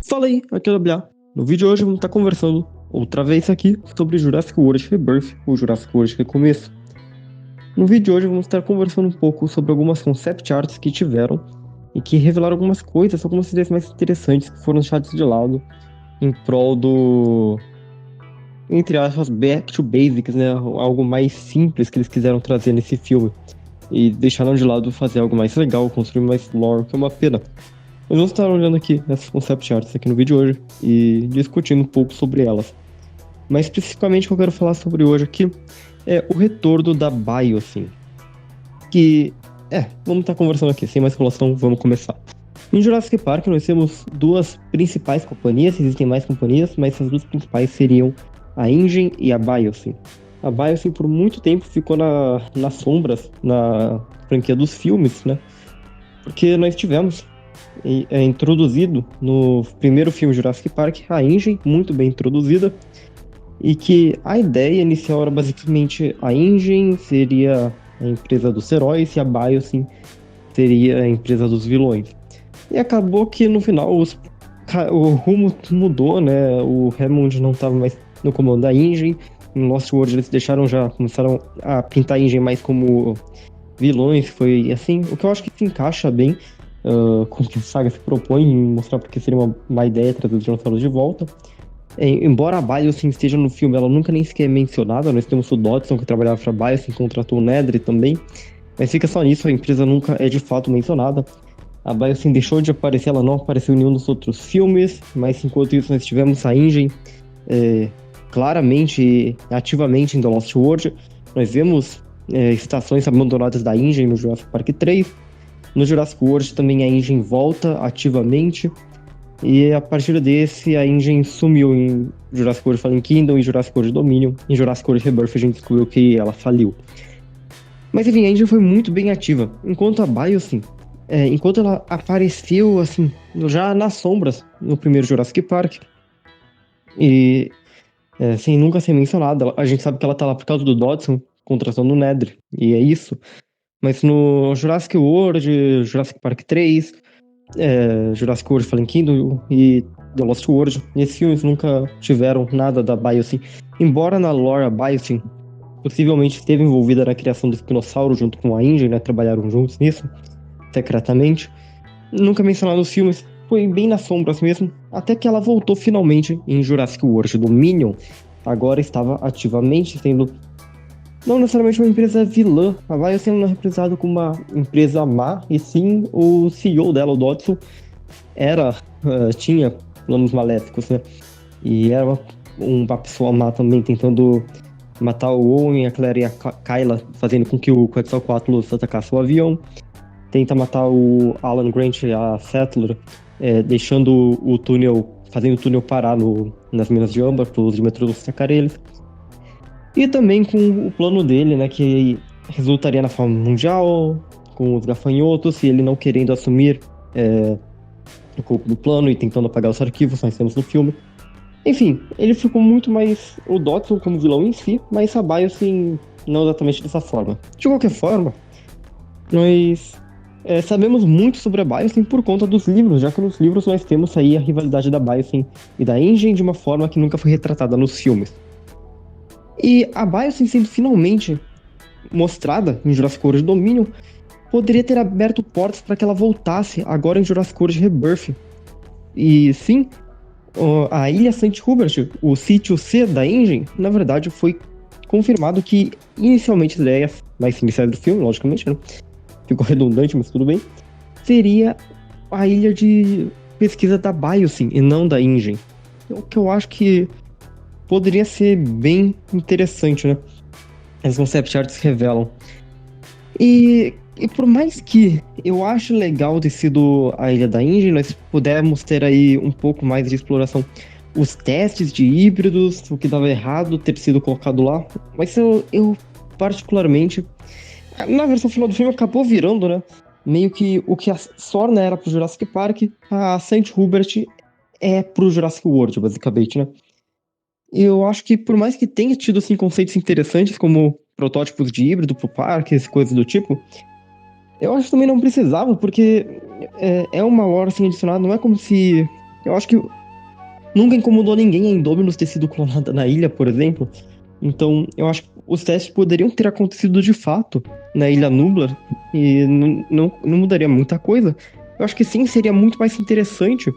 Fala aí, aqui é o Biá. No vídeo de hoje vamos estar conversando outra vez aqui sobre Jurassic World Rebirth, ou Jurassic World Recomeço. No vídeo de hoje vamos estar conversando um pouco sobre algumas concept arts que tiveram e que revelaram algumas coisas, algumas ideias mais interessantes que foram deixadas de lado em prol do, entre aspas, back to basics, né? Algo mais simples que eles quiseram trazer nesse filme. E deixaram de lado fazer algo mais legal, construir mais lore, que é uma pena. Nós vamos estar olhando aqui essas concept arts aqui no vídeo de hoje e discutindo um pouco sobre elas. Mas especificamente o que eu quero falar sobre hoje aqui é o retorno da Biosyn. Vamos estar conversando aqui, sem mais enrolação, vamos começar. Em Jurassic Park nós temos duas principais companhias, existem mais companhias, mas essas duas principais seriam a InGen e a Biosyn. A Biosyn por muito tempo ficou nas sombras, na franquia dos filmes, né? Porque nós tivemos introduzido no primeiro filme Jurassic Park a InGen, muito bem introduzida, e que a ideia inicial era basicamente a InGen seria a empresa dos heróis e a Biosyn seria a empresa dos vilões. E acabou que no final o rumo mudou, né? O Hammond não estava mais no comando da InGen. No Lost World eles começaram a pintar a InGen mais como vilões, foi assim, o que eu acho que se encaixa bem com o que a saga se propõe em mostrar porque seria uma má ideia trazer os dinossauros de volta. Embora a Biosyn esteja no filme, ela nunca nem sequer é mencionada. Nós temos o Dodson, que trabalhava para a Biosyn, contratou o Nedry também, mas fica só nisso, a empresa nunca é de fato mencionada. A Biosyn deixou de aparecer, ela não apareceu em nenhum dos outros filmes, mas enquanto isso nós tivemos a InGen claramente e ativamente em The Lost World. Nós vemos estações abandonadas da InGen no Jurassic Park 3. No Jurassic World também a InGen volta ativamente. E a partir desse, a InGen sumiu em Jurassic World Fallen Kingdom e Jurassic World Dominion. Em Jurassic World Rebirth a gente descobriu que ela faliu. Mas enfim, a InGen foi muito bem ativa. Enquanto a Biosyn, enquanto ela apareceu assim, já nas sombras no primeiro Jurassic Park, e sem nunca ser mencionada, a gente sabe que ela tá lá por causa do Dodson, contratando o Nedry, e é isso. Mas no Jurassic World, Jurassic Park 3, Jurassic World Fallen Kingdom e The Lost World, esses filmes nunca tiveram nada da Biosyn. Embora na lore a Biosyn possivelmente esteve envolvida na criação do espinossauro junto com a InGen, né? Trabalharam juntos nisso, secretamente. Nunca mencionado nos filmes, foi bem nas sombras mesmo, até que ela voltou finalmente em Jurassic World Dominion. Agora estava ativamente sendo não necessariamente uma empresa vilã. A Biosyn não é representada como uma empresa má, e sim o CEO dela, o Dodson, tinha planos maléficos, né? E era uma pessoa má também, tentando matar o Owen, a Claire e a Kyla, fazendo com que o Quetzalcoatlus atacasse o avião. Tenta matar o Alan Grant e a Settler, deixando o túnel, fazendo o túnel parar nas minas de âmbar, para os Dimetrodons sacar eles. E também com o plano dele, né, que resultaria na fome mundial, com os gafanhotos, e ele não querendo assumir o corpo do plano e tentando apagar os arquivos, nós temos no filme. Enfim, ele ficou muito mais o Dodson como vilão em si, mas a Biosyn não exatamente dessa forma. De qualquer forma, nós sabemos muito sobre a Biosyn por conta dos livros, já que nos livros nós temos aí a rivalidade da Biosyn e da InGen de uma forma que nunca foi retratada nos filmes. E a Biosyn sendo finalmente mostrada em Jurassic World Dominion poderia ter aberto portas para que ela voltasse agora em Jurassic World Rebirth. E sim, a Ilha St. Hubert, o sítio C da InGen, na verdade foi confirmado que inicialmente a ideia, mais inicial do filme, logicamente, né? Ficou redundante, mas tudo bem, seria a ilha de pesquisa da Biosyn e não da InGen. O que eu acho que poderia ser bem interessante, né? As concept arts revelam. E por mais que eu acho legal ter sido a ilha da InGen, nós pudemos ter aí um pouco mais de exploração. Os testes de híbridos, o que dava errado ter sido colocado lá. Mas eu particularmente, na versão final do filme acabou virando, né? Meio que o que a Sorna era pro Jurassic Park, a St. Hubert é pro Jurassic World, basicamente, né? Eu acho que por mais que tenha tido assim, conceitos interessantes, como protótipos de híbrido pro parque, coisas do tipo, eu acho que também não precisava, porque é uma lore assim adicionada, não é como se... Eu acho que Nunca incomodou ninguém a Indominus ter sido clonada na ilha, por exemplo. Então, eu acho que os testes poderiam ter acontecido de fato na Ilha Nublar e não mudaria muita coisa. Eu acho que sim, seria muito mais interessante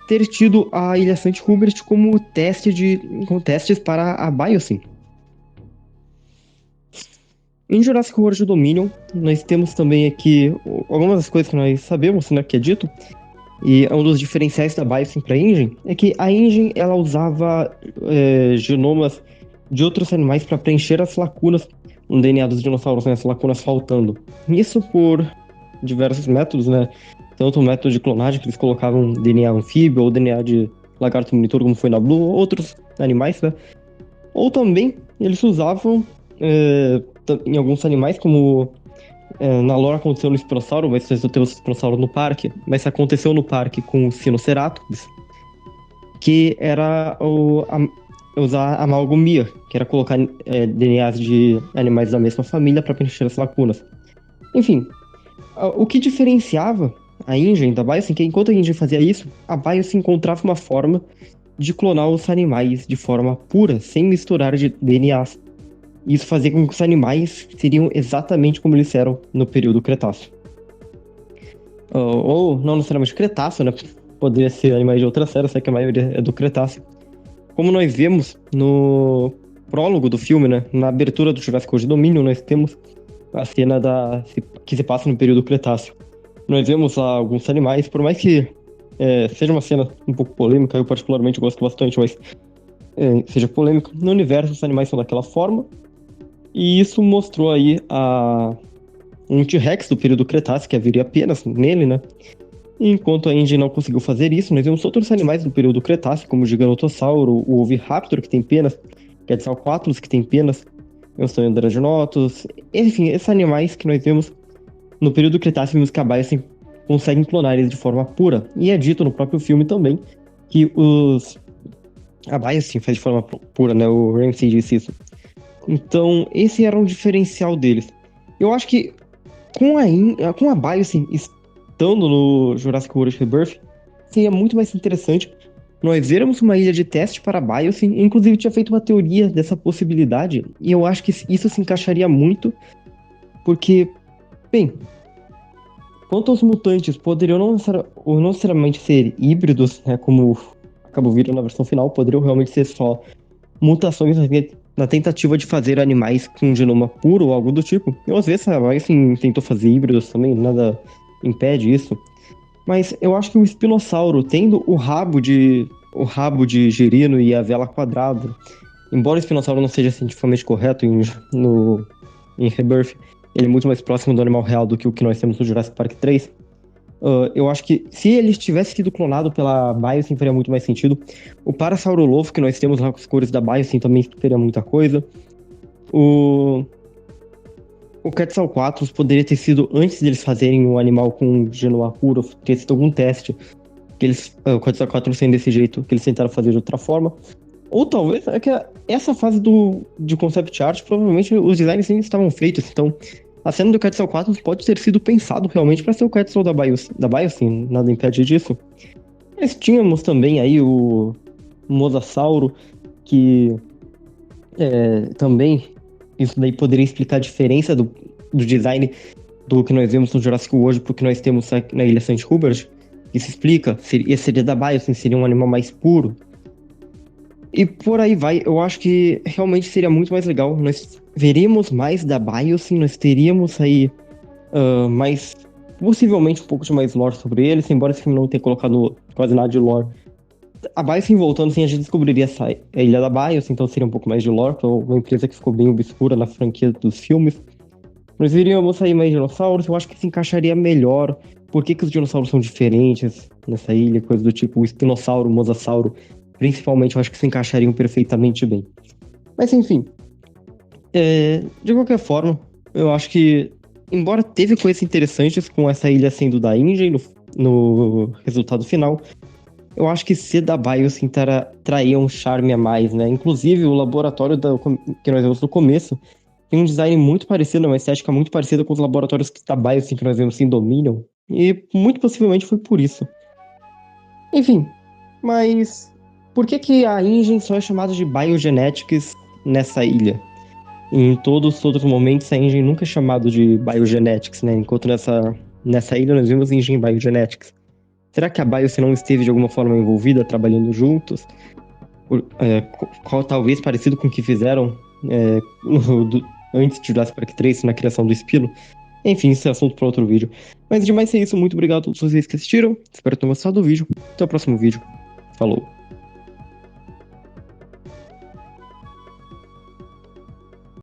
ter tido a Ilha St. Hubert como testes para a Biosyn. Em Jurassic World Dominion, nós temos também aqui algumas das coisas que nós sabemos, né, que é dito, e um dos diferenciais da Biosyn para a Engine é que a Engine ela usava genomas de outros animais para preencher as lacunas no DNA dos dinossauros, né, as lacunas faltando. Isso por diversos métodos, né? Tanto o método de clonagem, que eles colocavam DNA anfíbio ou DNA de lagarto monitor, como foi na Blue, ou outros animais, né? Ou também eles usavam em alguns animais, como na lore aconteceu no espinossauro, mas você tem o espinossauro no parque, mas aconteceu no parque com o Sinoceratops, que era usar amalgomia, que era colocar DNAs de animais da mesma família para preencher as lacunas. Enfim, o que diferenciava a Engine da Biosyn, que enquanto a Engine fazia isso, a Biosyn encontrava uma forma de clonar os animais de forma pura, sem misturar de DNAs. Isso fazia com que os animais seriam exatamente como eles eram no período Cretáceo. Ou não necessariamente Cretáceo, né? Poderia ser animais de outras eras, que a maioria é do Cretáceo. Como nós vemos no prólogo do filme, né? Na abertura do Jurassic World Dominion, nós temos a cena que se passa no período Cretáceo. Nós vemos lá alguns animais, por mais que seja uma cena um pouco polêmica, eu particularmente gosto bastante, mas seja polêmica, no universo os animais são daquela forma, e isso mostrou aí um T-Rex do período Cretáceo, que haveria apenas nele, né? E enquanto a Engine não conseguiu fazer isso, nós vemos outros animais do período Cretáceo, como o Giganotossauro, o Oviraptor, que tem penas, Quetzalcoatlus, que tem penas, os Androgenotus, enfim, esses animais que nós vemos no período Cretáceo, vimos que a Biosyn consegue clonar eles de forma pura. E é dito no próprio filme também que a Biosyn faz de forma pura, né? O Ramsay disse isso. Então, esse era um diferencial deles. Eu acho que com a Biosyn estando no Jurassic World Rebirth, seria muito mais interessante nós vermos uma ilha de teste para a Biosyn. Inclusive, tinha feito uma teoria dessa possibilidade, e eu acho que isso se encaixaria muito, porque, bem, quanto aos mutantes, poderiam não necessariamente ser híbridos, né, como acabou vindo na versão final, poderiam realmente ser só mutações na tentativa de fazer animais com um genoma puro ou algo do tipo. Eu, às vezes, assim, tentou fazer híbridos também, nada impede isso. Mas eu acho que o espinossauro, tendo o rabo de girino e a vela quadrada, embora o espinossauro não seja cientificamente correto em Rebirth, ele é muito mais próximo do animal real do que o que nós temos no Jurassic Park 3. Eu acho que se ele tivesse sido clonado pela Biosyn, faria muito mais sentido. O Parasaurolophus, que nós temos lá com as cores da Biosyn, também faria muita coisa. O Quetzalcoatlus poderia ter sido, antes deles fazerem um animal com genoma puro, ter sido algum teste, que o Quetzalcoatlus sendo desse jeito, que eles tentaram fazer de outra forma. Ou talvez, é que essa fase de concept art, provavelmente os designs sim estavam feitos, então a cena do Quetzalcoatlus pode ter sido pensado realmente para ser o Quetzal da Biosyn, nada impede disso. Mas tínhamos também aí o Mosasauro, que também, isso daí poderia explicar a diferença do design do que nós vemos no Jurassic World pro que nós temos na Ilha St. Hubert. Isso explica, esse seria da Biosyn, seria um animal mais puro. E por aí vai, eu acho que realmente seria muito mais legal. Nós veríamos mais da Biosyn, nós teríamos aí mais, possivelmente um pouco de mais lore sobre eles, embora esse filme não tenha colocado quase nada de lore. A Biosyn voltando, assim, a gente descobriria a ilha da Biosyn, então seria um pouco mais de lore, que é uma empresa que ficou bem obscura na franquia dos filmes. Nós veríamos aí mais dinossauros, eu acho que se encaixaria melhor. Por que os dinossauros são diferentes nessa ilha, coisa do tipo, o espinossauro, o mosasauro, principalmente, eu acho que se encaixariam perfeitamente bem. Mas enfim, de qualquer forma, eu acho que, embora teve coisas interessantes com essa ilha sendo da Engine no resultado final, eu acho que ser da Biosyn traía um charme a mais, né? Inclusive, o laboratório que nós vemos no começo tem um design muito parecido, uma estética muito parecida com os laboratórios da Biosyn que nós vemos em Dominion, e muito possivelmente foi por isso. Enfim, mas Por que que a Ingen só é chamada de Biogenetics nessa ilha? E em todos os outros momentos, a Ingen nunca é chamado de Biogenetics, né? Enquanto nessa ilha nós vimos Ingen Biogenetics. Será que a Bios não esteve de alguma forma envolvida, trabalhando juntos? Qual talvez parecido com o que fizeram antes de Jurassic Park 3, na criação do Espilo? Enfim, isso é assunto para outro vídeo. Mas demais é isso, muito obrigado a todos vocês que assistiram. Espero que tenham gostado do vídeo. Até o próximo vídeo. Falou.